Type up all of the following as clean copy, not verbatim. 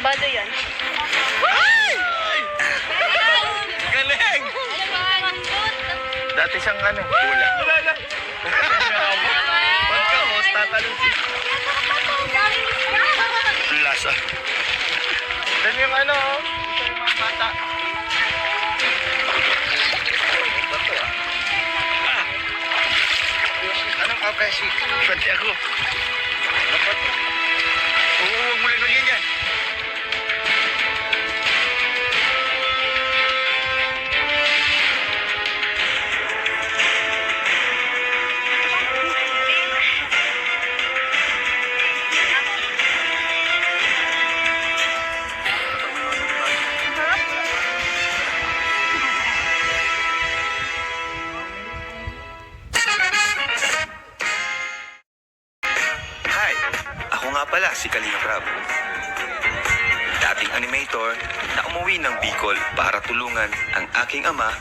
Kabado yan. Galing! Dati siyang hula. Pagka-host, tatalong si... Lasa. Dan yung yung mga bata. Anong kapresi? Pati ako. Dapat. Oo, huwag mo lagyan yan. Ako nga pala si Kalinga Prab. Dating animator na umuwi ng Bicol para tulungan ang aking ama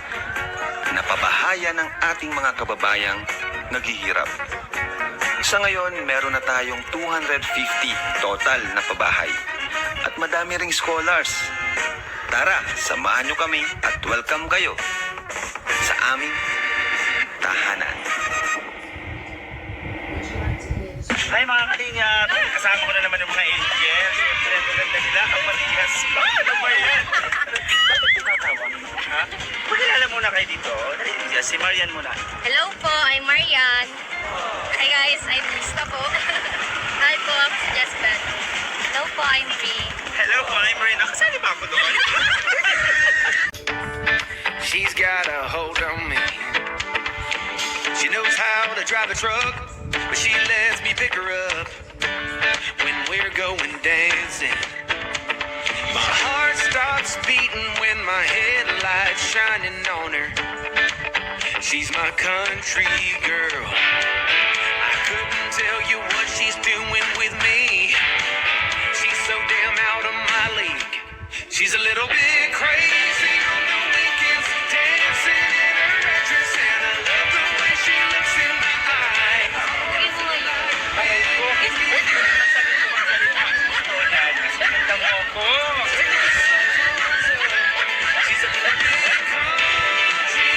na pabahayan ng ating mga kababayang naghihirap. Sa ngayon, meron na tayong 250 total na pabahay at madami ring scholars. Tara, samahan nyo kami at welcome kayo sa aming tahanan. Hi mga kalingap! Kasama ko na naman yung mga angels. Siyempre, ang maganda nila, ang matigas. Ano ba yan? Bakit tumatawa? Ha? Pakilala muna kayo dito. Si Marian muna. Hello po, I'm Marian. Hi guys, I'm Krista po. Hi po, ako si Jessica. Hello po, I'm Ree. Hello po, I'm Marian. Nakasali ba ako doon? She's got a hold on me. She knows how to drive a truck, but she lets me pick her up when we're going dancing. My heart stops beating when my headlights shining on her. She's my country girl. I couldn't tell you what she's doing with me. She's so damn out of my league. She's a little bit crazy on the weekends, dancing in her red dress, and I love the way she looks in my eyes. Ganda mo ako. She's a little bit country.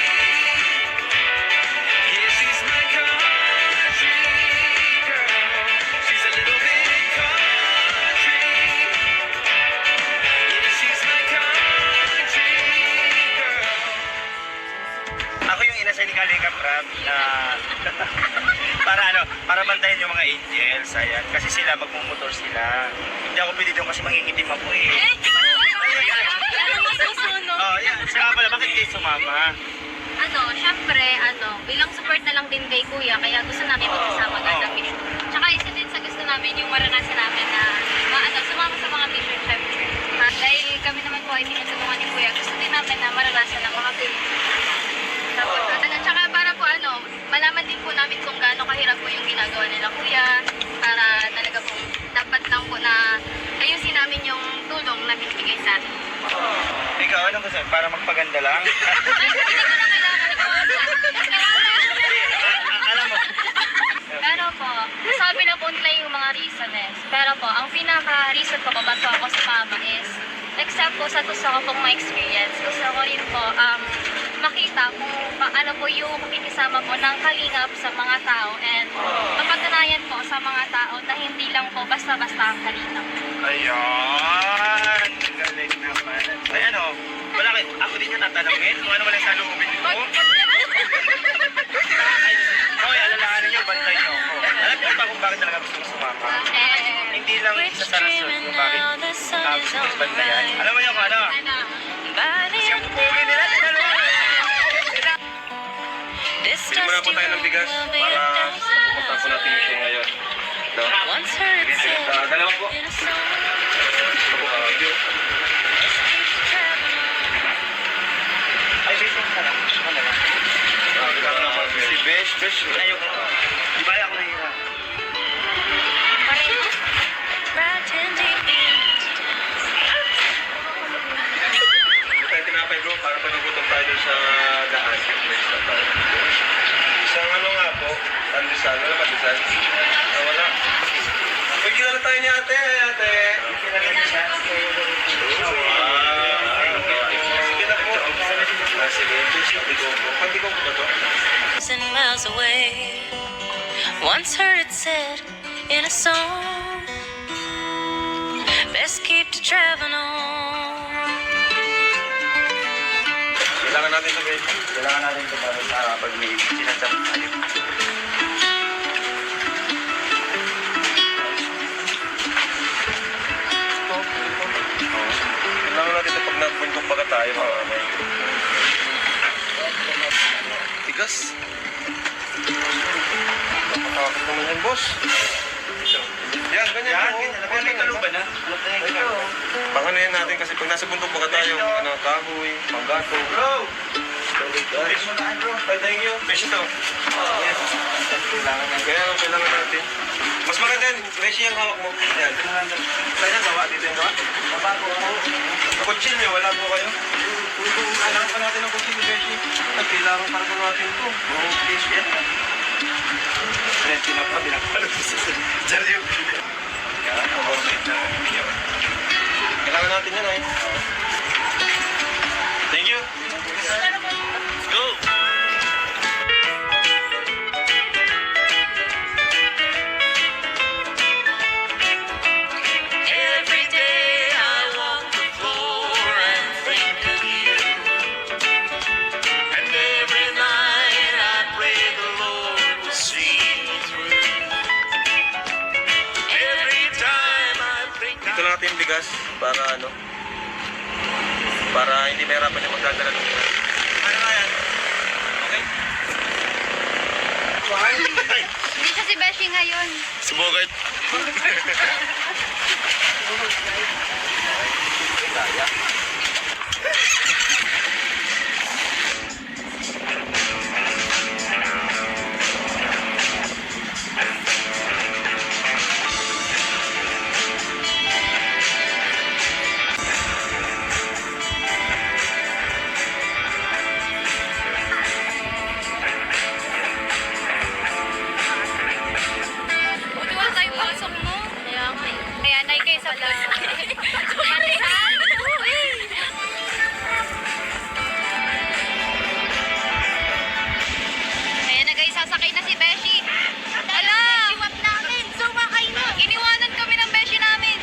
Yeah, she's my country girl. She's a little bit country. Yeah, she's my country girl. Ako yung inasay ni Kalinga Prab na para bantayan yung mga angels. Ayan. Kasi sila, magmumotor sila. Hindi ako pwede doon kasi mangingitim ako eh. Oh, yan. Siya pala, bakit kayo sumama? Syempre, bilang support na lang din kay Kuya, kaya gusto namin magsasama ng mission. Tsaka isa din sa gusto namin yung maranasan namin na sumama sa mga mission, syempre. Dahil kami naman po ay tinutulungan ni Kuya, gusto din namin na maranasan ng mga tulong. Tapos, tsaka para po malaman din po namin kung gaano kahirap po yung ginagawa nila Kuya, para talaga po dapat lang po na ayusin namin yung tulong na binibigay sa atin. Ikaw, anong gusto? Para magpaganda lang? Hindi ko na kailangan po. Alam mo. Pero po, sabi na po nila yung mga reason Pero po, ang pinaka-reason po ba't ako sumama is, except po sa gusto ko pong ma-experience, gusto ko rin po makita kung paano po yung makikisama po ng kalingap sa mga tao and mapatunayan po sa mga tao na hindi lang po basta-basta ang kalingap. Ayan! Galing naman. Ay wala kayo. Ako din yung tatanungin kung ano wala sa loobin ko. Hoy, alalahanin nyo, bantay nyo ako. Alam niyo ba kung bakit talaga gusto ko sumama? Hindi lang isa sa rason kung bakit gusto ko bantayan. Alam mo nyo kung ano? Kasi ang pupugi nila, tinalungan. Bili muna po tayo ng bigas para pupunta po natin yung mission ngayon. Dalawa po. Ay, Besh, ka lang. Si Besh. Ayaw ko. Di ba ako nahihirap? Tayo tinapay bro, para panagutom tayo sa daan. Isang nga po, pandesal. Wala pandesal? Wala. Pagkilala tayo ni ate. Pagkilala niya siya. away. Once heard it said in a song, best keep to traveling on. Kailangan natin ito, babe. Kailangan natin ito para sa pag-ibig. Sinasap tayo. Kailangan natin ito pag nagbundok baga tayo. May... Tigas. Napakakot naman yan, boss. Yan, ganyan. Yan, ganyan. May talong ba na? Ito. Pangano yan natin kasi pag nasa bundok baga tayo, ano, kahoy, panggato. Bro! Thank you. Beshi to. Yes. Kailangan natin. Mas maganda yan. Beshi yung hawak mo. Yan. Saan yung gawa? Dito yung gawa? Nabago ako. Kutsilyo, wala po kayo? Kailangan pa natin ng kutsilyo, Beshi. Kailangan para natin ito. Please, yan. Yan, pinapalo ko sa Jaryo. Yan, overnight na video. Kailangan natin yan, ay. Thank you. Go! Every day I walk the floor and think of you, and every night I pray the Lord will see me through. Every time I think Dito lang natin yung bigas para ano, para hindi mahirapan yung magdadala ng bigas. Ano nga yan? Okay? Hindi siya si Beshi ngayon. Sumugay. Buti wala tayong pasok mo. Kaya nga eh. Kaya nai kayo sa vlog. Marisan! Kaya na guys, sasakay na si Beshi. Ala! Iwap namin! Sumakay na! Iniwanan kami ng Beshi namin.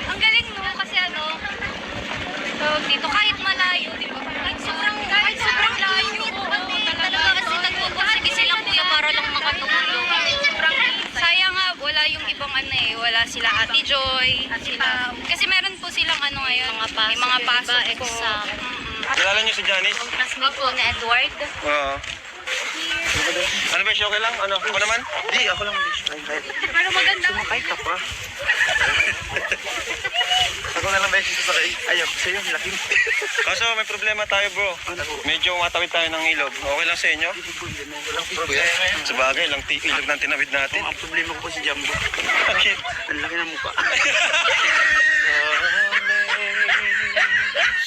Ang galing no, kasi ano, tawag dito, kahit malayo, di ba? Kahit sobrang layo. Oo, talaga kasi nagpupursige sila kuya para lang makatulong. Sobrang sayang nga, wala yung ibang ano eh, wala sila Ate Joy. Kasi meron po silang ano ngayon, may mga pasok po. Kilala niyo si Janice? Classmate po ni Edward. Oo. Ano ba siya? Okay lang? Ano? Ako naman? Di, ako lang. Pero maganda. Sumakay ka pa. Ako na lang ba yung sasakay? Ayaw, sa'yo, laki mo. Kaso may problema tayo bro. Medyo matawid tayo ng ilog. Okay lang sa inyo? Walang problema yan. Sa bagay, lang ilog ng tinawid natin. Ang problema ko po si Jumbo. Bakit? Ang laki ng mukha.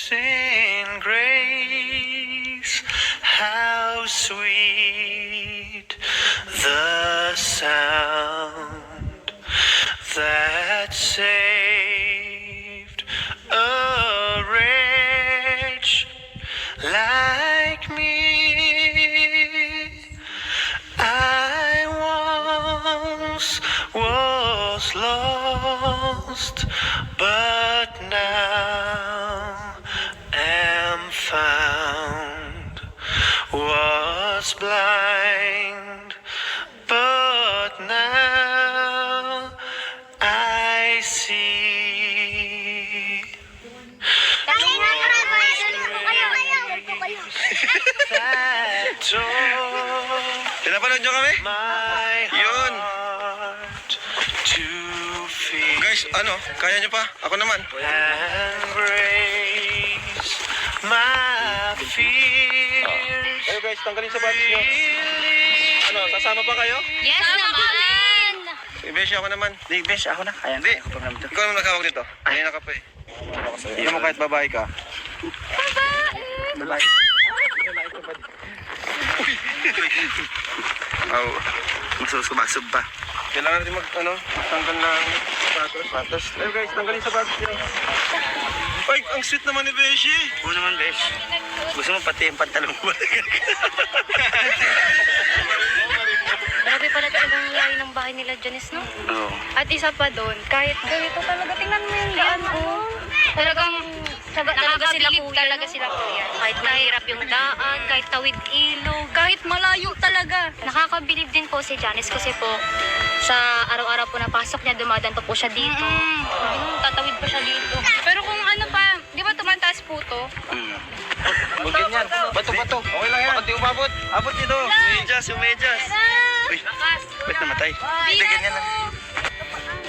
Amazing grace, how sweet the sound that saved a wretch like me. I once was lost, but now am found. Was blind, but now I see. That door Pinapanood nyo kami? my Yun. heart to feel. Guys, Ano? Kaya nyo pa? Ako naman. Embrace my fears. Ayo guys, tanggalin sa bags nyo. Ano, sasama pa kayo? Yes naman! Beshi, ako naman. Di, besh, ako na. Kaya Hindi. ako pag to. Ikaw naman nakawag nito. Kanina ka pa eh. Hindi mo kahit babae ka. Babae. Oh, Masusumasub pa. kailangan natin magtanggal ng sapatos. Ayo guys, tanggalin sa bags nyo. Ay, ang sweet naman ni Beshi. Oo naman, besh. Gusto mo pati yung pantalong mo. Grabe pala talagang layo ng bahay nila, Janice, no? Oo. At isa pa doon, kahit ganito talaga, tingnan mo yung daan, oh. Talagang talaga sila kuya. Kahit mahirap yung daan, kahit tawid ilog, kahit malayo talaga. Nakakabilib din po si Janice kasi po sa araw-araw po na pasok niya, dumadaan pa po siya dito. Tatawid pa siya dito. Pero kung ano pa, di ba tumataas po to? Huwag ganyan. Bato. Okay lang yan. Bakit di umabot? Abot nito. Medyas, yung medyas. Uy, ba't namatay? Hindi, ganyan lang.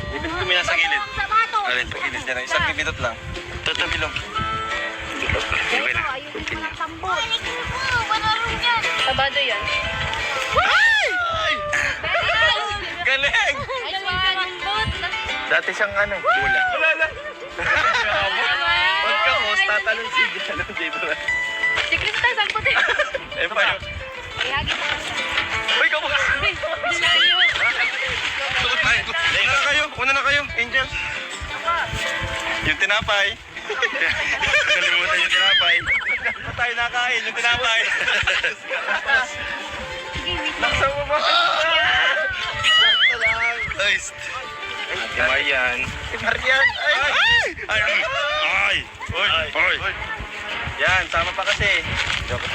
Ibig ko sa gilid. Alin, sa gilid dyan. Isang bibitot lang. Tatabilong. Okay na. Continue. Sabado yan. Galing! Dati siyang bula. Wala na. Huwag ka host, tatalon si Jay. Siklis tayo, sangkot eh. Eh, paano? Ihagi mo. Uy, ka mukha. Una na kayo, Angel. Yung tinapay. Kalimutan yung tinapay. Ano tayo nakain? Yung tinapay. Laksa mo ba? Ay, Si Marian. si Marian. Ay! Ay! Yan, tama pa kasi. Joke.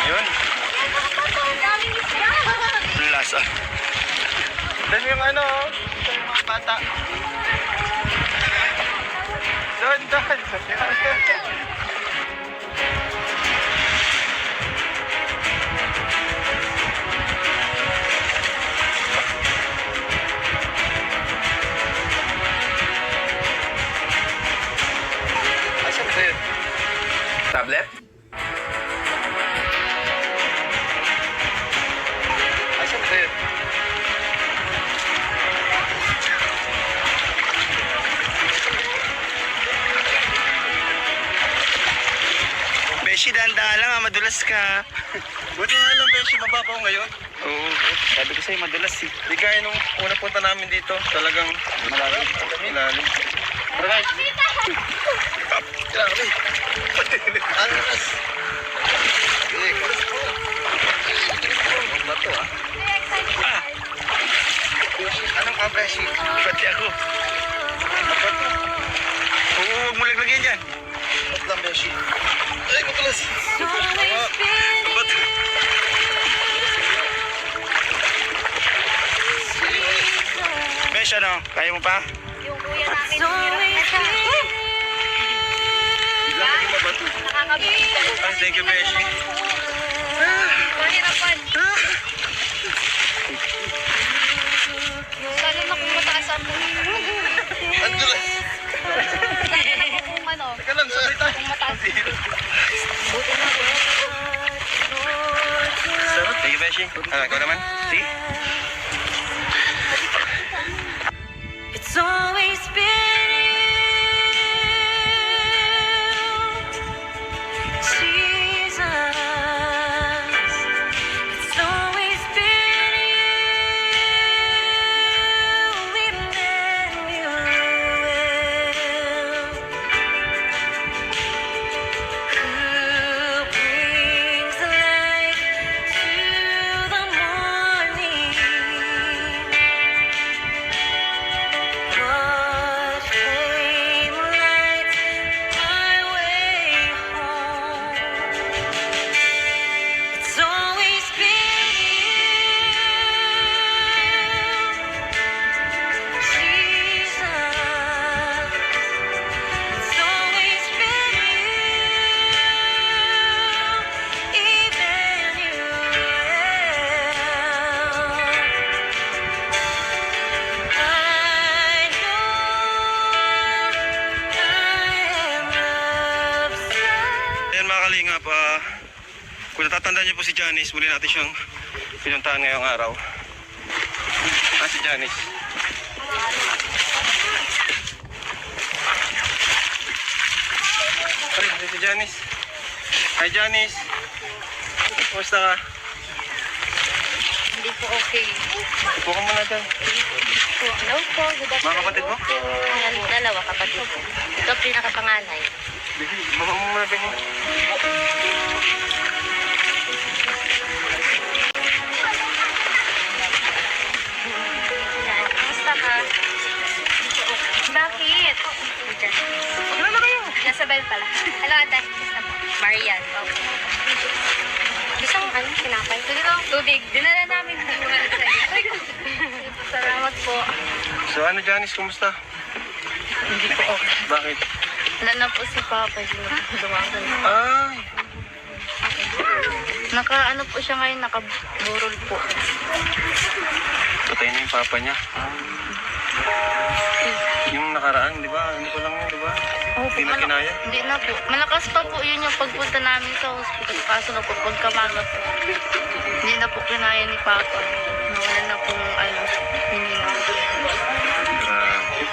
Yun. Ang lasa. Dan yung yung mga bata. Doon. Asan ba yun? Tablet? Asan ba yun? Beshi, dahan-dahan lang madulas ka. Buti nga lang, Beshi, mababaw ngayon. Oo. Sabi ko sa'yo, madulas eh. Di gaya nung una punta namin dito, talagang malalim. Ilalim. Tara guys. Grabe. Alas. Bato ah. Anong kapreshi? Pati ako. Bato. Oo, huwag mo laglagyan dyan. Bato lang, Beshi. Ay, matulas. Ba't? Besh, kaya mo pa? Yung kuya namin, hirap Biglang naging mabato. nakakabilib talaga. Ay, thank you, Beshi. Mahirapan. Lalo na kung mataas ang Ang dulas. kung ano, Teka lang, sabay tayo. kung mataas. Buti na po. Sarap. Thank you, Beshi. Ikaw naman? See? It's always been you, Jesus. It's always been you, Emmanuel. Who brings light to the morning? What Kalingap, kung natatandaan niyo po si Janice, muli natin siyang pinuntahan ngayong araw. Si Janice. Ay, si Janice. Hi Janice. Kumusta ka? Hindi po okay. Upo ka muna dyan. Hello po, good afternoon. Mga kapatid mo? Ayan, dalawa kapatid ko. Ito pinakapanganay. Baba mo muna ganyan. Kamusta ka? Bakit? Ano na kayo? Nasa bed pala. Hello, ate. Marian. Isang ano, sinapay. Tubig. Dinala namin. Salamat po. So ano Janice, kumusta? Hindi po okay. Bakit? Wala na po si Papa. Dumagal. Ay! Naka-ano po siya ngayon, nakaburol po. Patay na yung papa niya. Yung nakaraan, di ba? Hindi ko lang yun, di ba? Hindi na kinaya. Hindi na po. Malakas pa po yun yung pagpunta namin sa hospital. Kaso na po, pagkamaga po. Hindi na po kinaya ni Papa. Nawala na pong ano, hinina. Grabe.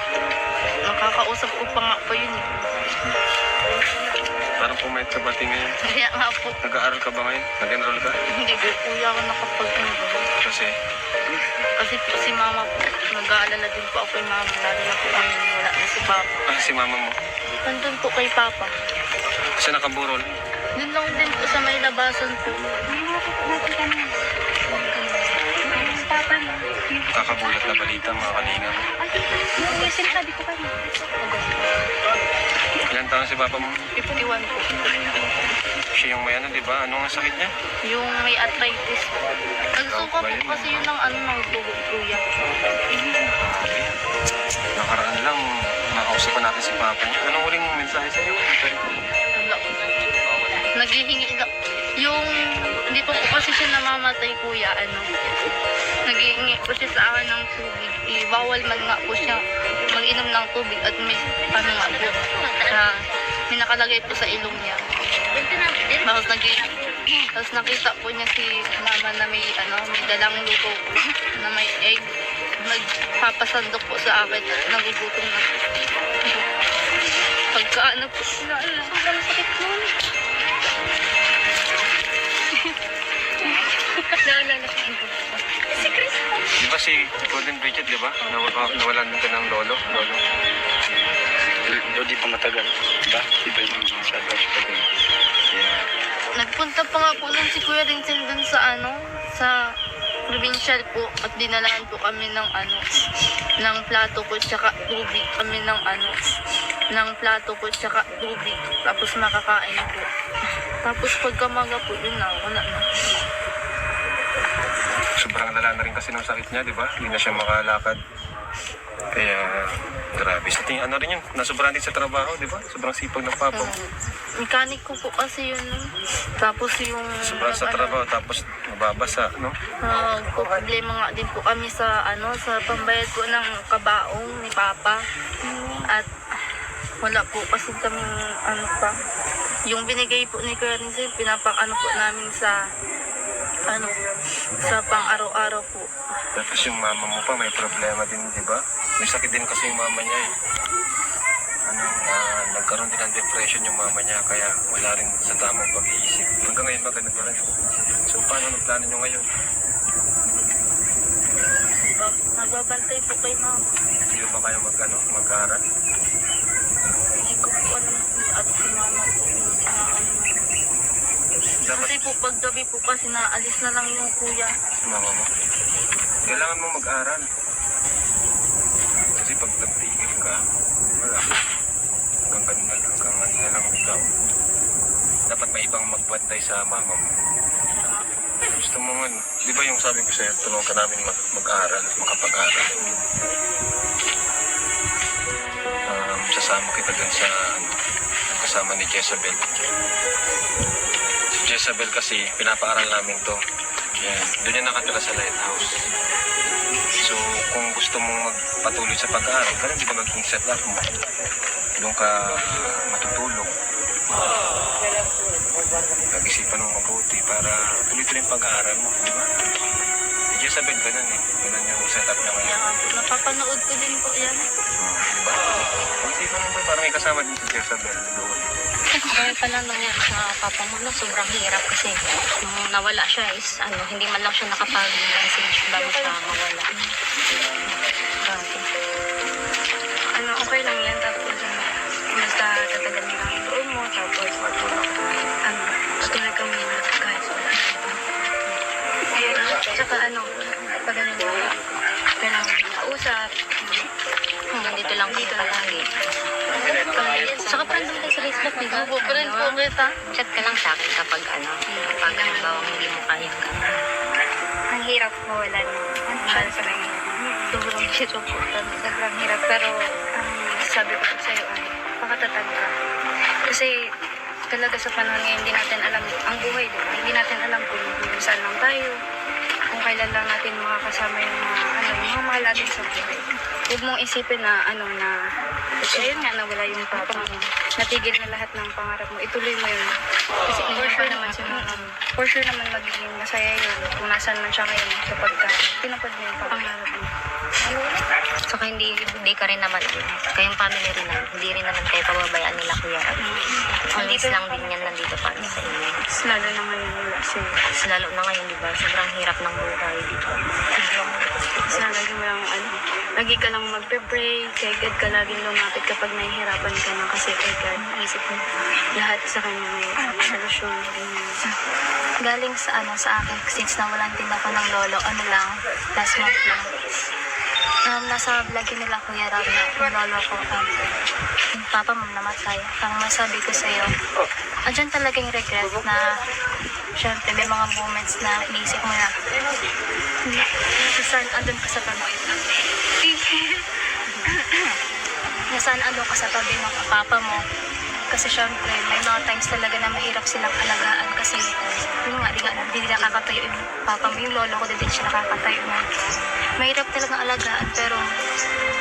Nakakausap ko pa nga po yun. Parang pumayat ka bati ngayon. Kaya nga po, Nag-aaral ka ba ngayon? Nag-enroll ka? hindi ko kuya ako nakapag-enroll. Kasi, Kasi po si Mama po, nag-aalala din po ako kay Mama. Lalo na po ngayon, wala na si Papa. si mama mo. Nandun po kay Papa. Kasi nakaburol. Doon lang din po sa may labasan po. Kakagulat na balita, mga kalingap. Sinasabi ko kayo. Ilan taon si papa mo? 51 po. Siya yung may ano, di ba? Ano ang sakit niya? Yung may arthritis po. Nagsuka po kasi yun ng ano ng tubig kuya. Nakaraan lang, nakausapan natin si papa niya. Anong huling mensahe sa'yo? Wala po. Naghihingi na. Yung hindi po kasi siya namamatay kuya, ano. Naghihingi po siya sa akin ng tubig. Bawal man nga po siya mag-inom ng tubig at may ano nga po. May nakalagay po sa ilong niya. Tapos nakita po niya si mama na may ano, may dalang luto po, na may egg. Nagpapasandok po sa akin at nagugutom na po. Pagka ano po, sobrang sakit nun. Naalala ko yun. Si Chris po. Di ba si Golden Bridget, di ba? Nawalan ka ng lolo. Di pa matagal. Diba? Di ba yung sa hospital? Yeah. Nagpunta pa nga po nun si Kuya Rinsel dun sa ano, sa provincial po at dinalaan po kami ng ano, ng plato ko tsaka tubig kami ng ano, ng plato ko tsaka tubig tapos makakain po. Tapos pagkamaga po yun na, wala na. Sobrang lala na rin kasi ng sakit niya, di ba? Hindi na siya makalakad. Kaya, grabe. Sa tingin, ano rin yun? Nasobrahan din sa trabaho, di ba? Sobrang sipag ng papa mo. Mechanic ko po kasi yun. Tapos yung... Sobrang sa trabaho, tapos nababasa, no? problema nga din po kami sa ano, sa pambayad ko ng kabaong ni Papa. At wala po kasi kami ano pa. Yung binigay po ni Kuya Rinsel, pinapang-ano po namin sa ano, sa pang-araw-araw po. Tapos yung mama mo pa may problema din, di ba? May sakit din kasi yung mama niya eh. Nagkaroon din ng depression yung mama niya kaya wala rin sa tamang pag-iisip. Hanggang ngayon ba ganun pa rin? So paano ang plano nyo ngayon? Nagbabantay po kay Mama. Hindi ba kayo mag-aaral? Hindi ko po alam at si Mama po yung inaano. Kasi po paggabi po kasi naalis na lang yung kuya. Mama mo. Kailangan mo mag-aral. Kasi pag nagtigil ka, wala. Hanggang kanina lang ikaw. Dapat may ibang magbantay sa mama mo. Gusto mo nga, di ba yung sabi ko sa'yo, tulungan ka namin mag-aral, makapag-aral. Sasama kita dun sa kasama ni Jezabel. Si Jezabel kasi, pinapaaral namin to. Yan. Doon yan nakatira sa lighthouse. So, kung gusto mong magpatuloy sa pag-aaral, ganun di ba maging set up mo? Doon ka matutulog. pag-isipan mo mabuti para tuloy-tuloy yung pag-aaral mo, di ba? Si Jezabel, ganun eh. Ganun yung setup niya Kaya ngayon. nga po, napapanood ko din po yan. Di ba? Pag-isipan mo ba, parang may kasama din si Jezabel doon. Kaya pala nangyari sa papa mo, no, sobrang hirap kasi nung nawala siya is, hindi man lang siya nakapag-message bago siya mawala. Grabe. Okay lang yan. Tapos, basta tatagal mo lang yung loob mo. Tapos, patuloy kami na kahit wala. Tsaka pag kailangan kausap. Dito lang dito lagi. Saka friend mo tayo sa Facebook, di ba? Friend po kita. Chat ka lang sa akin kapag kapag halimbawa hindi mo kayang gawin. Ang hirap mawalan. Sobrang hirap po. Sobrang hirap. Pero, sabi ko sa'yo ay, pakatatag ka. Kasi, talaga sa panahon ngayon, hindi natin alam ang buhay, di ba? Hindi natin alam kung saan lang tayo, kung kailan lang natin makakasama yung mga mahal natin sa buhay. Huwag mong isipin na, ayun nga, nawala yung papa mo. Natigil na lahat ng pangarap mo. Ituloy mo yun. Kasi for sure naman magiging masaya yun. Kung nasaan man siya ngayon, kapag tinapad mo yung pangarap mo. Saka hindi ka rin naman, kayong family rin naman, hindi rin naman kayo pababayaan nila Kuya Rab. Always lang din yan nandito para sa inyo. Lalo na ngayon wala siya. Mas lalo na ngayon, di ba? Sobrang hirap ng buhay dito. Lagi mo lang, lagi ka lang magpe-pray, kay God ka laging lumapit kapag nahihirapan ka na kasi kay God, isip mo lahat sa kanya may solusyon. Galing sa akin, since nawalan din ako ng lolo, last month lang. Nasa vlog yun nila Kuya Rab na yung lolo ko, yung papa mo namatay. Ang masabi ko sa'yo, andyan talaga yung regret na, syempre, may mga moments na iniisip mo na, nasaan andun ka sa tabi. Nasaan andun ka sa tabi ng papa mo. Kasi syempre, may mga times talaga na mahirap silang alagaan kasi yun nga, di nakakatayo yung papa mo, yung lolo ko, di siya nakakatayo mo. Mahirap talagang alagaan pero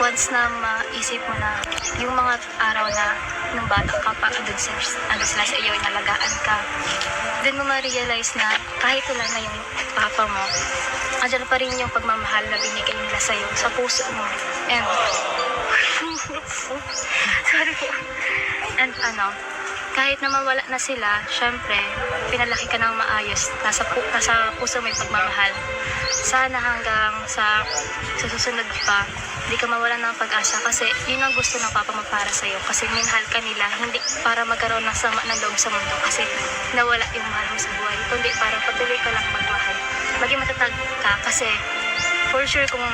once na maisip mo na yung mga araw na nung bata ka pa, andun sila sa iyo, inalagaan ka, then mo ma-realize na kahit wala na yung papa mo, andyan pa rin yung pagmamahal na binigay nila sa'yo sa puso mo. And, sorry po. And kahit na mawala na sila, syempre, pinalaki ka ng maayos. Nasa puso may pagmamahal. Sana hanggang sa susunod pa, hindi ka mawalan ng pag-asa kasi yun ang gusto ng papa mo para sa'yo. Kasi minahal ka nila, hindi para magkaroon ng sama ng loob sa mundo kasi nawala yung mahal mo sa buhay. Kundi para patuloy ka lang magmahal. Maging matatag ka kasi for sure kung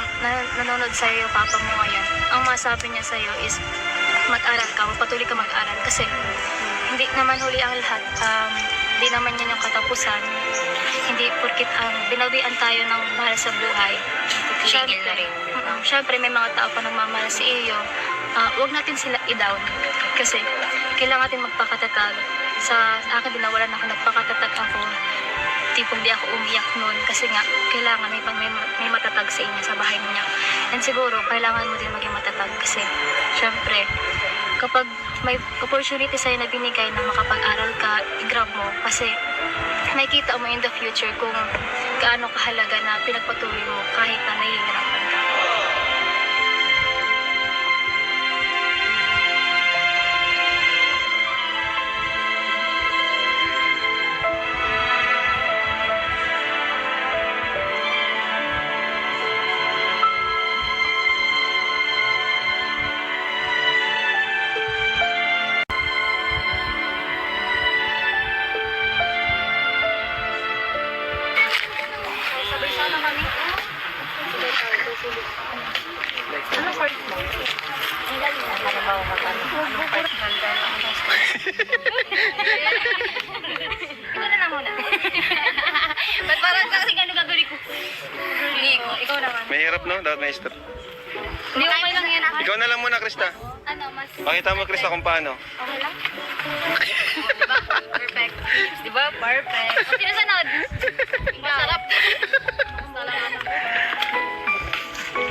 nanonood sa'yo yung papa mo ngayon, ang masabi niya sa'yo is mag-aral ka, patuloy ka mag-aral kasi hindi naman huli ang lahat, hindi naman yan yung katapusan, hindi porkit binawian tayo ng mahal sa buhay, Tigil na rin. syempre may mga tao pa nagmamahal sa iyo, huwag natin sila i-down kasi kailangan natin magpakatatag. Sa akin din nawalan ako, nagpakatatag ako, tipong di ako umiyak noon kasi nga kailangan may matatag sa inyo sa bahay niya. And siguro kailangan mo din maging matatag kasi syempre kapag may opportunity sa'yo na binigay na makapag-aral ka, i-grab mo kasi makikita mo in the future kung gaano kahalaga na pinagpatuloy mo kahit na nahihirapan ka. Ikaw na lang muna. Ba't parang kasi gagawin ko? Ikaw naman. Mahirap, no? Dapat may step. Hindi, okay lang yan. Ikaw na lang muna, Krista. Mas Pakita mo, Krista, kung paano. okay lang? Diba? Perfect. Diba? Perfect. O, sino sunod? Masarap.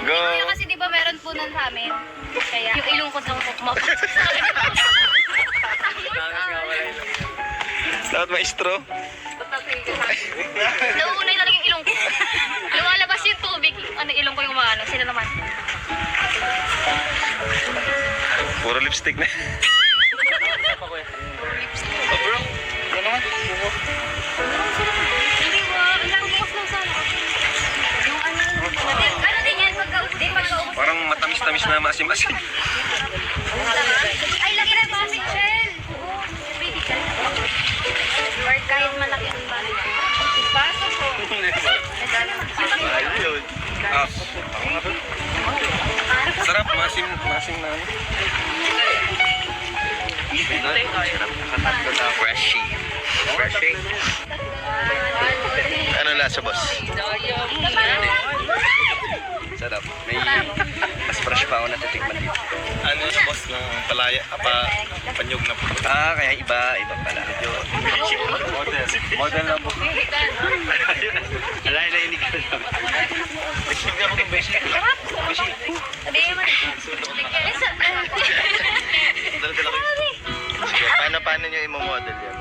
Go! Yung kasi diba meron po nun sa amin. Kaya yung ilong ko sa mukma. Dapat maestro. Nauunay talaga yung ilong ko. Lumalabas yung tubig. Ano, ilong ko yung umaano. Sila naman. Puro lipstick na. Hindi ba? Ilang bukas lang sana. Yung ano din yan? Pagka-ubos. Parang matamis-tamis na maasim-asim. Ay, lagi na ba si Michelle? Or kahit malaki ang balik. Baso ko. Ayun. Ah. Sarap, maasim na ano. Freshy. Freshy. Ano lasa, boss? Sarap. May mas fresh pa ako natitikman dito. Ano sa boss ng palaya, panyog na po. Ah, kaya iba pala. Model lang po. Alay na hindi ka lang. Basic ako ng basic. Basic. Dala-dala ko. Sige, paano nyo i-model yan?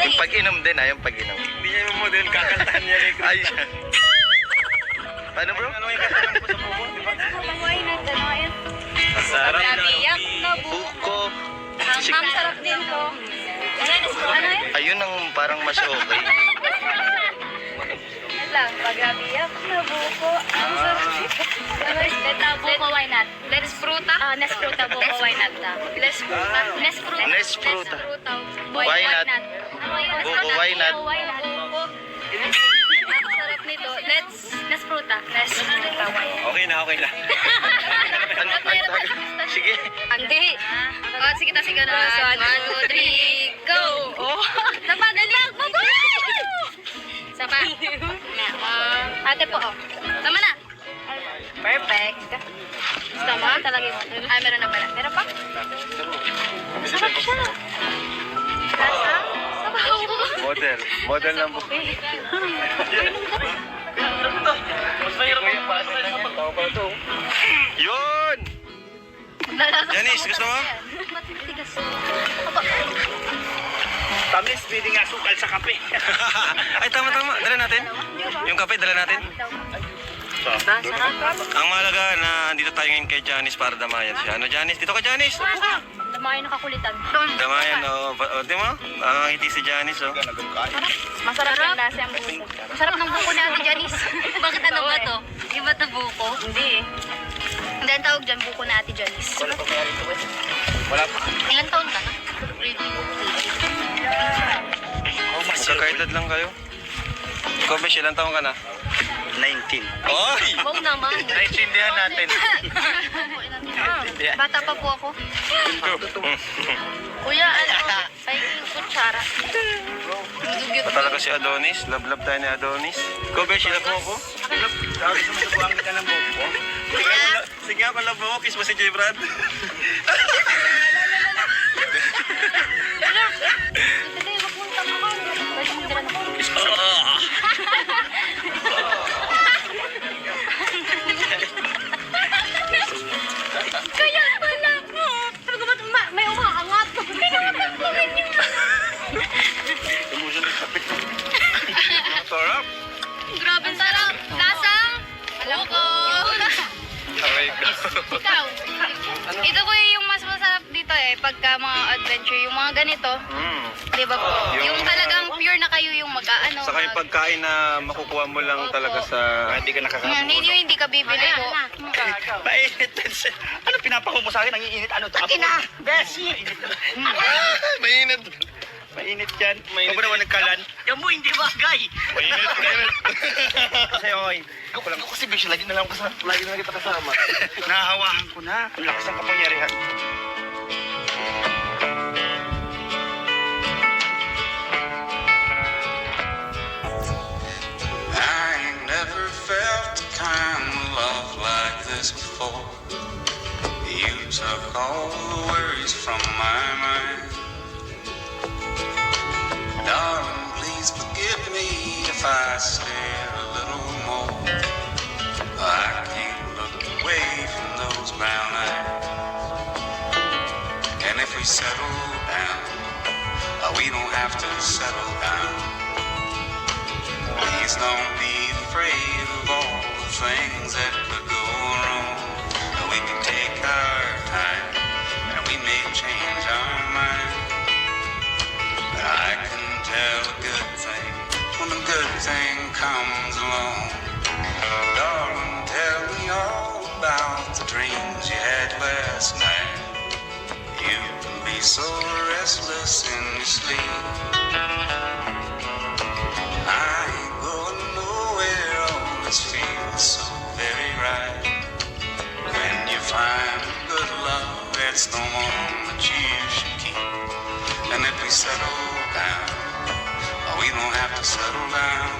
Yung pag-inom din yung pag-inom. Hindi niya yung model, kakantahan niya rin. Ay, paano bro? Ano yung kakantahan ko sa bubo, di ba? Sarap. Iyak na Buko. Ang sarap din to. Ano yun? Ayun ang parang mas okay. Pag-abiyak na buko. Ang sarap dito. Buko, why not? Let's fruta? Let's fruta, buko, why not? Let's fruta. Let's fruta. Let's fruta. Why Why not? not? Buko, why not? Why not? Ang sarap nito. Let's fruta. Let's fruta, why not? Okay na, okay lang. Sige. Hindi. Sige na, sige na. 1, 2, 3, go! Oh. Sapagan lang! Sapa. Ate po. Tama na. Perfect. Tama? Talaga yun. Meron na pala. Meron pa? Sarap siya. Lasa? Sabaw. Model lang po. Yun! Janice, gusto mo? Matigas. Tamis, pwede nga sukal sa kape. Ay, tama. Dala natin. Yung kape, dala natin. Ang mahalaga na andito tayo ngayon kay Janice para damayan siya. Ano, Janice? Dito ka, Janice. Damayan nakakulitan. Damayan, o. Di mo? Ngiti si Janice, o. Masarap yung lasa ang buko. Masarap ng buko ni Ate Janice. Bakit ano ba to? Iba to buko? Hindi eh. Hindi ang tawag dyan, buko na Ate Janice. Wala pa. Ilang taon ka na? Magkakaedad lang kayo. Ikaw, Besh, ilang taon ka na? 19. Oy! Wow naman. Naintindihan natin. Bata pa po ako. Kuya, ano? Ay, kutsara. Ito talaga si Adonis. Love tayo ni Adonis. Ikaw, Besh, ilang mo ako? Sabi sa mga buwang kita ng buko. Sige nga, love mo. Kiss mo si J. Brad. Hindi, wag mong tamakan. Pwede mo dyan ako. Kiss mo. Kaya pala. Talaga ba? May umaangat. Hindi naman tagpawin niyo. Sarap. Grabe sarap. Lasang buko. Aray ka. Ikaw. Ito po yung mas masarap dito eh. Pagka mga adventure, yung mga ganito. Di ba po? Yung talagang pure na kayo yung mag-ano. Saka yung pagkain na makukuha mo lang talaga sa... Hindi ka nakakabuo. Hindi ka bibili po. Mainit din siya. Ano pinapako mo sa akin? Ang iinit. Ano to? Akin na! Beshi! Mainit. Mainit yan. Mainit. Ako naman nagkalan. Yan mo, hindi bagay. Mainit. Kasi oy. Ako si Beshi. Lagi na lang kita kasama. Nahahawahan ko na. Ang lakas ng kapangyarihan. I ain't never felt the kind of love like this before. You took all the worries from my mind. Darling, please forgive me if I stay a little more. I can't look away from those brown eyes. And if we settle down, We don't have to settle down. Please don't be afraid of all the things that could go wrong. We can take our time and we may change our mind. But I can tell a good thing when a good thing comes along. Darling, tell me all about the dreams you had last night. You can be so restless in your sleep. I ain't going nowhere, all this feels so very right. When you find good love, it's the one that you should keep. And if we settle down, we don't have to settle down.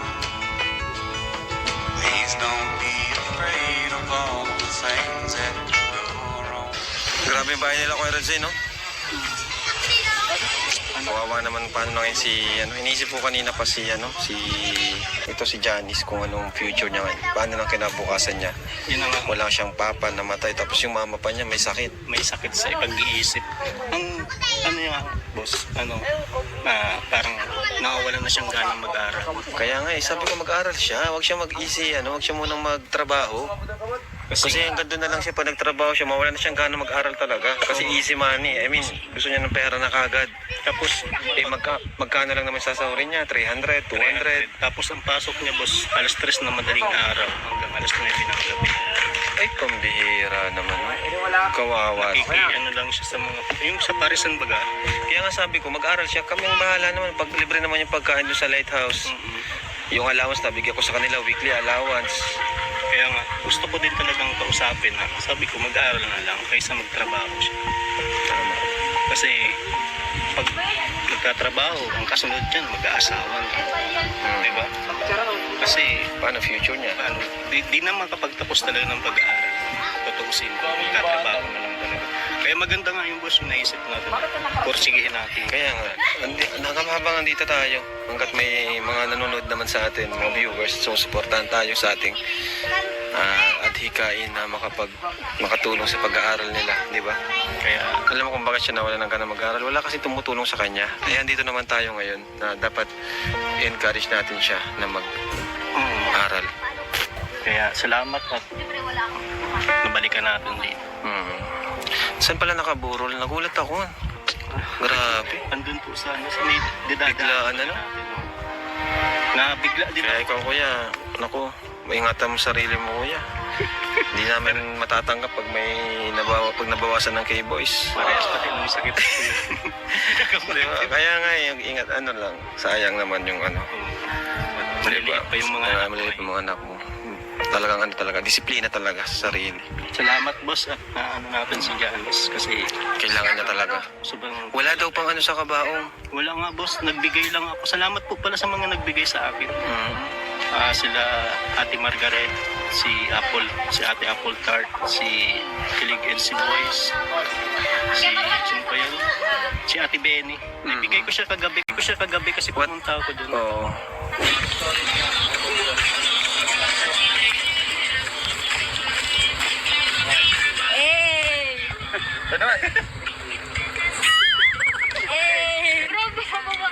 Please don't be afraid of all the things that could go wrong. Grabe yung bahay nila, Kuya Radsay, no? Kawawa naman paano na ngayon si, inisip ko kanina pa si, si Janice kung anong future niya ngayon. Paano lang kinabukasan niya. Yun ang Wala siyang papa, namatay, tapos yung mama pa niya may sakit. may sakit sa pag-iisip. Ang ano yung boss, parang nawawalan na siyang ganang mag-aral. Kaya nga sabi ko mag-aral siya, wag siya mag-easy, wag siya munang magtrabaho. Kasi hanggang doon na lang siya pag nagtrabaho siya, mawala na siyang gana mag-aral talaga. Kasi easy money. I mean, gusto niya ng pera na kagad. Tapos, magkano lang naman sasahurin niya? 300, 200. Tapos ang pasok niya boss, alas 3 na madaling araw hanggang alas 9 ng gabi. Ay, pambihira naman. Kawawa. Ano lang siya sa mga, yung sa Parisan baga. Kaya nga sabi ko, mag-aral siya. Kaming bahala naman. Pag libre naman yung pagkain doon sa lighthouse. Yung allowance, nabigyan ko sa kanila, weekly allowance. Kaya nga, gusto ko din talagang kausapin na sabi ko mag-aaral na lang kaysa magtrabaho siya. Kasi pag nagtatrabaho, ang kasunod dyan, mag-aasawa na. Diba? Kasi Paano future niya? di naman kapag tapos talaga ng pag-aaral, tutuusin ko, magtatrabaho na lang talaga. Kaya maganda nga yung boss, yung naisip natin. Porsigihin natin. Kaya nga, habang nandito tayo, hanggat may mga nanonood naman sa atin, mga viewers, so supportahan tayo sa ating at hikain na makatulong sa pag-aaral nila, di ba? Kaya alam mo kung bakit siya nawala ng gana mag-aaral, wala kasi tumutulong sa kanya. Kaya andito naman tayo ngayon na dapat encourage natin siya na mag-aral. Kaya salamat at nabalikan natin dito. Saan pala nakaburol? Nagulat ako. Grabe. Andun po sa may Biglaan, ano? Bigla din. Kaya ikaw, kuya, naku, maingatan mo sarili mo, kuya. Hindi namin matatanggap pag pag nabawasan ng K-Boys. Parehas pati nung sakit. Diba? Kaya nga, ingat, lang, sayang naman yung Maliliit pa yung mga anak mo. Maliliit pa yung mga anak mo. Talagang disiplina talaga sa sarili. Salamat boss at natin si Janice kasi Kailangan niya talaga. sobrang Wala daw pang sa kabaong. wala nga boss, nagbigay lang ako. Salamat po pala sa mga nagbigay sa akin. Sila Ate Margaret, si Ate Apple Tart, si Kilig and si Boys, sino pa yan? Si Ate Benny. Nagbigay ko siya kagabi kasi pumunta ako doon. Oo. Grabe ka baba.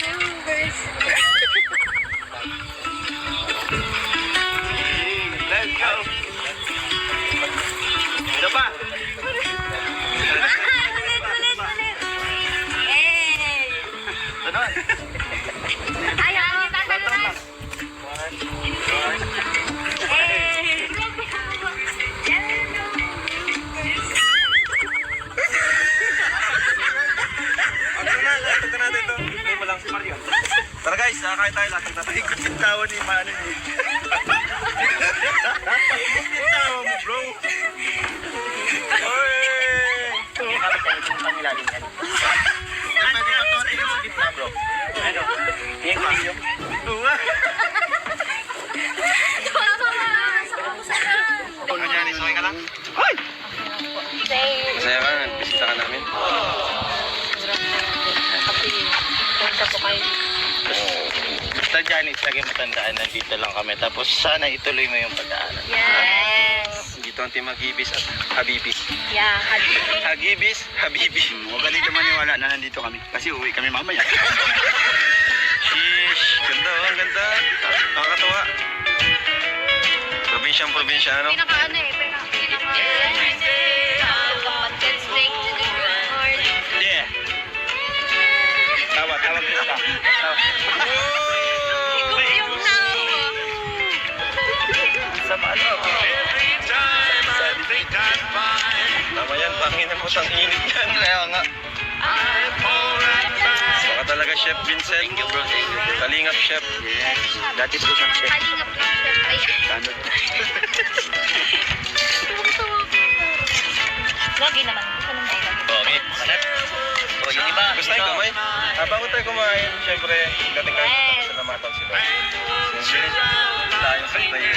Numbers. Let's go! Ano pa? Ulit. Ano? Ayaw, tatalunan. Grabe ka baba. Ito natin ito. Hindi mo lang si Marion. Tara guys, kakain tayo lahat. Ikot yung tawa ni Manny. Ikot yung tawa mo, bro. Oy! Kami tayo kung pangilalim yan. Pwede ka to rin sa gitna, bro. Ano? Tingin ko yung... Ano niyan, isuwi ka lang? Hoy! Masaya ka, bisita ka namin. Punta po kayo. Basta Janice, lagi matandaan, nandito lang kami. Tapos sana ituloy mo yung pag-aaral. Yes. Hindi Dito ang Team Hagibis at Habibi. Yeah, Hagibis, Habibi. Huwag ka dito maniwala na nandito kami. Kasi uwi kami mamaya. Sheesh, ganda oh, ang ganda. Nakakatuwa. Probinsyano. pinaka content steak to the Lord. Yeah. Tawag dito ka. Yung now. Sama ano? Every time I think I'm fine, Tama yan, panginan mo tang init yan. Kaya nga. I fall right back. Baka talaga Chef Vincent. Thank you bro. Kalingap Chef. Yes. Dati po siyang chef. Kalingap lang siya. Ay, Ano? lagi naman. Anong dialogue? Okay. Manat. O, yun iba. Gusto tayo kumain? Bago tayo kumain, syempre, dating kayo Yes. salamatan sila. Siyempre, tayo sa tayo.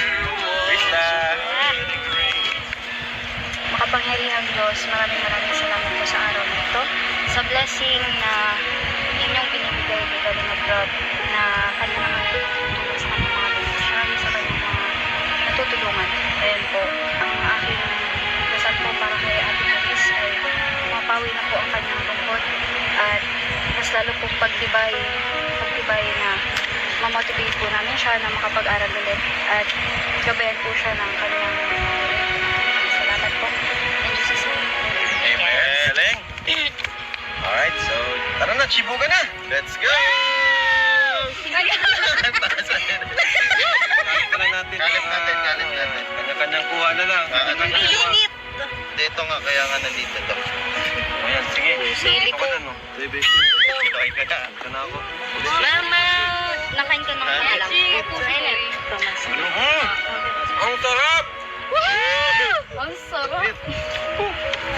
Krista. Makapangyarihang Diyos, maraming salamat po sa araw na ito. Sa blessing na inyong binibigay kay Kalingap Rob na kanya naman tutulong sa kanyang mga beneficiary, sa kanyang mga natutulungan. Ayan po, ang aking dasal po para kay Ate Maris ay mapawi na po ang kanyang lungkot at mas lalo pong pagtibay na mamotivate po namin siya na makapag-aral ulit at gabayan po siya ng kanyang salamat po. In Jesus' name. Amen. Galing. Alright, so tara na, chibo ka na. Let's go! Kalit natin. Kanya-kanyang kuha na lang. Init! Dito nga, kaya nga nandito to. Ayan, sige. Sili ko. Ano? Baby. Okay ka na. Ito na ako. Mama! Nakain ka ng alam. Ang sarap! Ang sarap!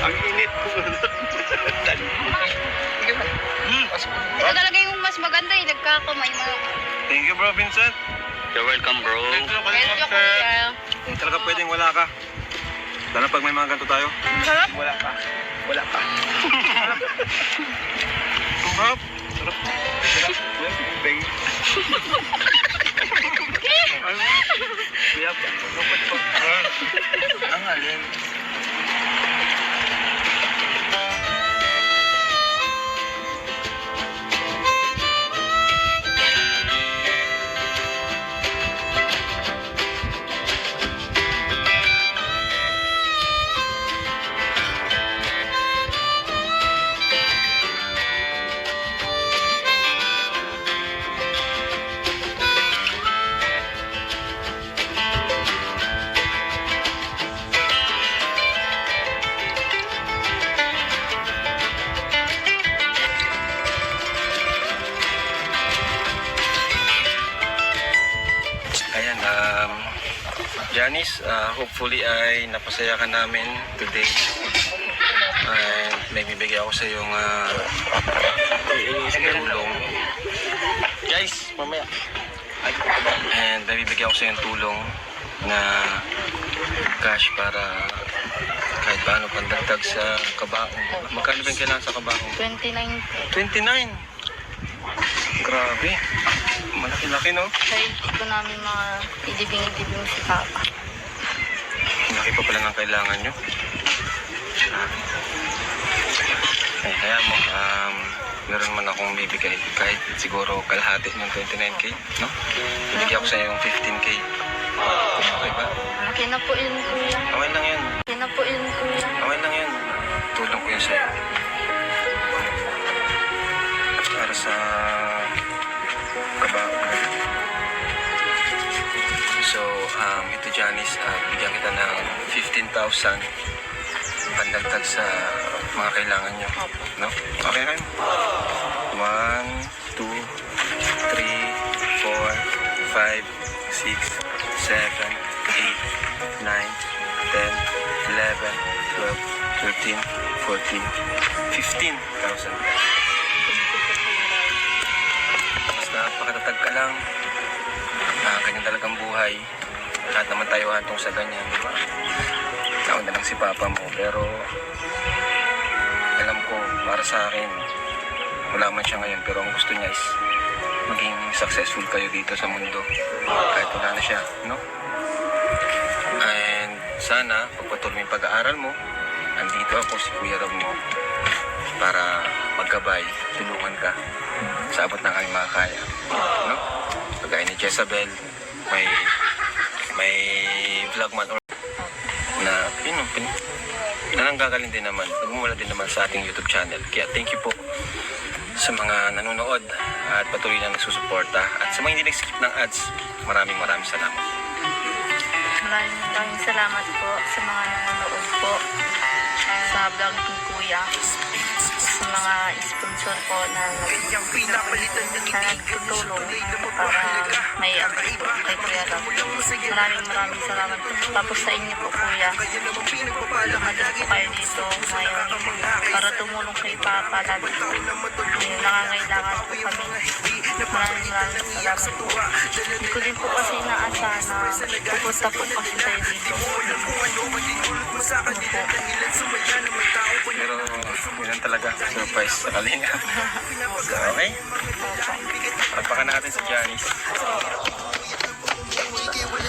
Ang init ko. Ito talaga yung mas maganda eh. Nagkakamay mo. Thank you bro, Vincent. You're welcome bro. Welcome, kuya. Hindi talaga pwedeng wala ka. Lalo pag may mga ganito tayo. Sarap. Wala pa. Ang sarap. Sarap. Bang. Kaya pa. Ang alin. Ayan, Janice, hopefully ay napasaya ka namin today. And may bibigyan ako sa iyong tulong. Guys, mamaya. And may bibigyan ako sa iyong tulong na cash para kahit paano pandagdag sa kabaong. Magkano ba yung kailangan sa kabaong? 29 29! Grabe. Malaki-laki, no? Kaya ito namin mga idibing si Papa. Laki pa pala ng kailangan nyo. Ay, kaya mo, meron man akong bibigay kahit siguro kalahati ng 29k, no? Bibigyan ko sa yung 15k. Okay ba? Malaki na po yun, kuya. Okay lang yun. Malaki na po yun, kuya. Okay lang yun. Tulong ko yun sa'yo. Para sa kaba. So, ito Janice, bigyan kita ng 15,000 pandagdag sa mga kailangan nyo. No? Okay rin? 1, 2, 3, 4, 5, 6, 7, 8, 9, 10, 11, 12, 13, 14, 15,000. Basta pakatatag ka lang. Ganyan talagang buhay. Lahat naman tayo hantong sa ganyan, di ba? Nauna lang si Papa mo, pero alam ko, para sa akin, wala man siya ngayon, pero ang gusto niya is maging successful kayo dito sa mundo. Kahit wala na siya, no? And sana, pagpatuloy yung pag-aaral mo, andito ako si Kuya Rob mo para magkabay, tulungan ka sa abot ng aming makakaya. No? Pagaya ni Jezabel, may vlog man or na nananggagaling din naman, nagmumula din naman sa ating YouTube channel. Kaya thank you po sa mga nanonood at patuloy na nagsusuporta. At sa mga hindi nag-skip ng ads, maraming salamat. Maraming salamat po sa mga nanonood po sa vlog ni Kuya. Sa mga sponsor po na nagtutulong para may update po kay Kuya Rob. Maraming salamat po. Tapos sa inyo po, Kuya. Dumating po kayo dito ngayon para tumulong kay Papa. Lalo po nangangailangan po kami. Maraming salamat po. Hindi ko din po kasi inaasahan na pupunta po kasi tayo dito. Pero yun talaga, surprise sa kalinga. Okay? Pagpakan natin si Janice.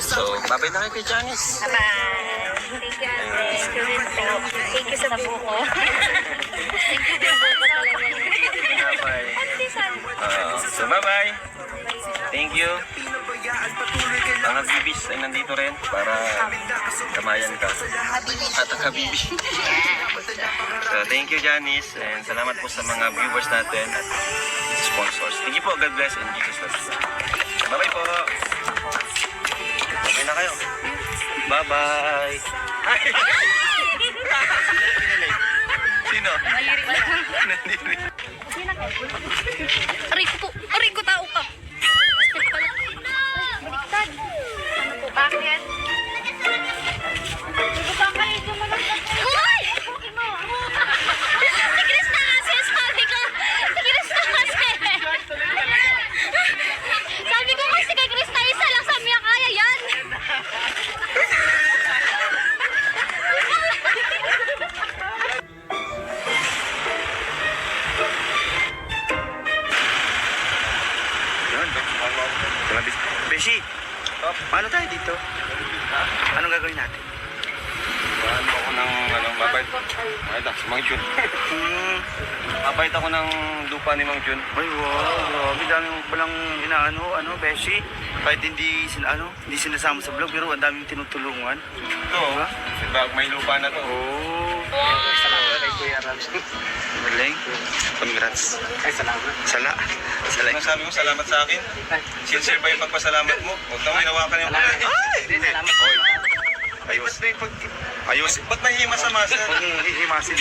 So, babay na kayo kay Janice. Bye! Thank you, Ate. Thank you rin po. Thank you sa buko. Thank you din po talaga. Bye. So, bye-bye. Thank you. Mga bibis ay nandito rin para kamayan ka. At kabibis. So, thank you, Janice. And salamat po sa mga viewers natin at sponsors. Thank you po. God bless and Jesus loves. Bye-bye po. Okay na kayo. Bye-bye. Sino? Aray ko po! Aray ko, tao ka! Baliktad! Ano po, bakit? Uy! Si Krista kasi, sabi ko! Si Krista kasi! Sabi ko kasi kay Krista, isa lang sa miya kaya yan! Beshi, paano tayo dito? Anong gagawin natin? Ano ako ng babait. Ay, si Mang Jun. Babait ako ng lupa ni Mang Jun. Ay, wow, grabe. Dami mo palang inaano, Beshi. Kahit hindi sinasama sa vlog, pero ang daming tinutulungan. Ito, may lupa na to. Oh. Salamat kay Kuya Rob. Galing. Congrats. Ay, salamat. Sala. Ano sabi mo, salamat sa akin? Sincere ba yung pagpasalamat mo? Huwag na hinawakan yung mga. Hindi, salamat po. Ayos na yung ayos. Ba't nahihimas sa muscle? Huwag mong hihimasin.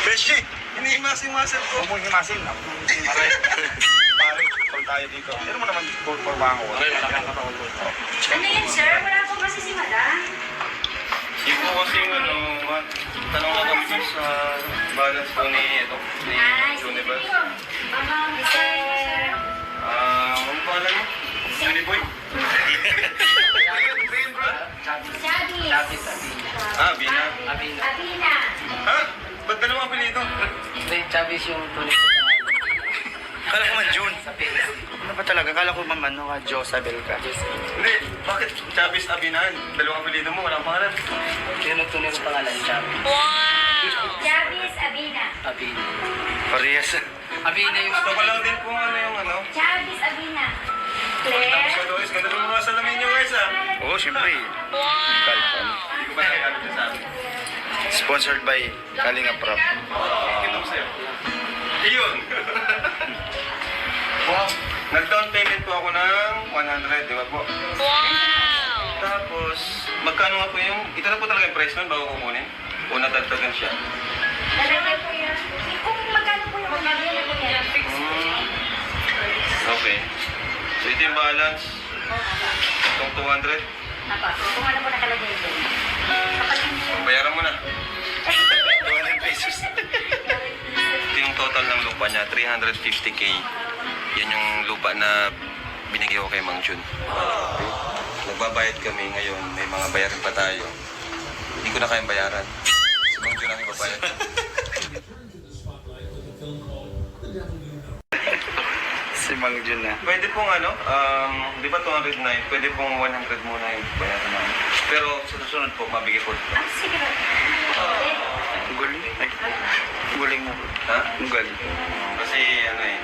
Beshi, hinihimas yung muscle ko. Huwag mong himasin. Pare, kung tayo dito. Pero mo naman pagbabango. Ano yan, sir? Wala po kasi si Madam. Yung po kasi tanong na kami sa balance po ni Universe. Ano pa alam mo? Uniboy? Bina. Abina. Ha? Ba't dalawang apelido? Chavez yung tuloy. Kala ko man June. Ano ba talaga? Kala ko man Josabel ka. Hindi. Bakit Chavez Abinan? Dalawang apelido mo, walang pangalan. Tinutulong yung pangalan, Chavez. Chavez Abina. Abina. Parehas. Abina yung Gusto ko lang din kung ano yung Chavez Abina. Tapos Claire. sa Doris, ganda ng mga salamin nyo guys ha. Oo, siyempre. Kalpan. Hindi ko ba nagkakalit na sa akin? Sponsored by Kalinga Prab. Ito ko sa'yo. Iyon. Wow. Nag-down payment po ako ng 100, di ba po? Wow! Tapos, magkano nga po yung, ito na po talaga yung price nun bago kukunin? O natagtagan siya? Dalawa po yan. Kung magkano po yung magkano yan po yan? Okay. So ito yung balance. Itong 200. Apa, kung ano po nakalagay dyan. Bayaran mo na. 200 pesos. Ito yung total ng lupa niya, 350k. Yan yung lupa na binigay ko kay Mang Jun. Okay. Nagbabayad kami ngayon, may mga bayarin pa tayo. Hindi ko na kayang bayaran. Si Mang Jun ang ibabayad. Si Mang Jun na. Pwede pong di ba 209? Pwede pong 100 muna yung bayaran namin. Pero sa susunod po, mabigay po. Sige ba? Galing. Ay, galing mo. Ha? Galing. Kasi ano eh,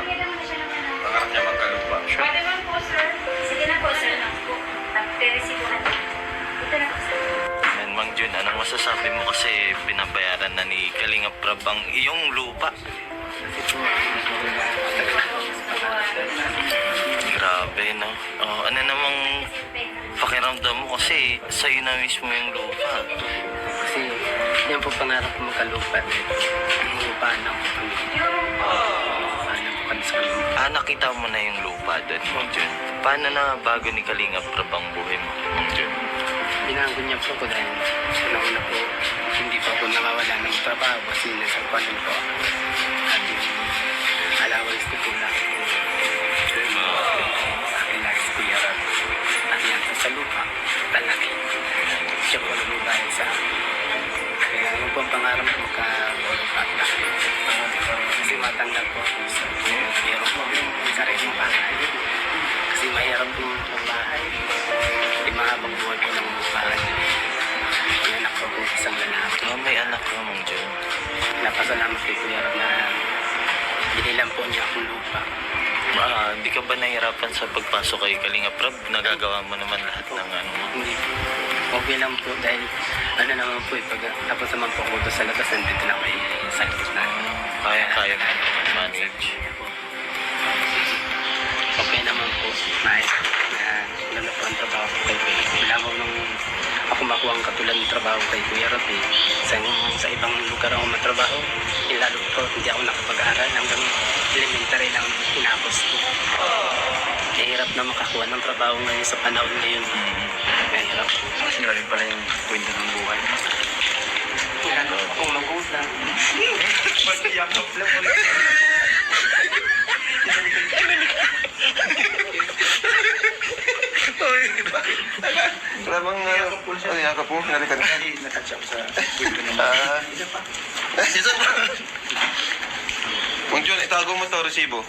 Bigyan naman na siya ng ano. pangarap niya magkalupa. Pwede man po, sir. Sige na po, sir. Peresibuhan. Ito na po, sir. Yan, Mang Jun, anong masasabi mo kasi binabayaran na ni Kalinga Prab ang iyong lupa? Grabe, no? Oh, ano namang pakiramdam mo kasi sa'yo na mismo yung lupa. Kasi yan po pangarap ko magkalupa. Lupa na ako kami. Paano po kami sa lupa? Ah, nakita mo na yung lupa doon, Mang Jun. Paano na bago ni Kalinga Prab ang buhay mo, Mang Jun? Binago niya po ko dahil una po hindi pa po nakawala ng trabaho kasi nasa kwanan po ako. At yung allowance ko po lang po. Sa akin lang si Kuya Rab. At yan po sa lupa, talaki. Siya po nagbabayad sa akin. Kaya yung po ang pangarap ko magkalupa at laki. Kasi matanda po ako sa meron po yung sariling bahay. Kasi mahirap po ang bahay. Di mahabang buhay po ng bahay. May anak ko po isang lalaki. Oh, may anak ka, Mang Jun. Napasalamat kay Kuya Rab na binilang po niya akong lupa. Ah, di ka ba nahirapan sa pagpasok kay Kalinga Prab? Nagagawa mo naman lahat ng ano mo. Hindi po. Okay lang po dahil ano naman po pag tapos naman po ako doon sa labas nandito na kayo sa labas na. Kaya mo naman manage. Okay naman po. Nice. Lalo po ang trabaho ko kay Kuya. Wala mo nung ako makuha ang katulad ng trabaho kay Kuya Rab eh. Sa ibang lugar ako matrabaho. Lalo po hindi ako nakapag-aral hanggang elementary lang tinapos ko. Mahirap na makakuha ng trabaho ngayon sa panahon ngayon. Mahirap po. Galing pala yung kwento ng buhay. Lalo akong magulang. Mag-yakap lang ulit. Maramang, ano yan ka po? Nalikan. Nakatch up sa kwento ng Isa pa. Mang Jun, itago mo to, resibo.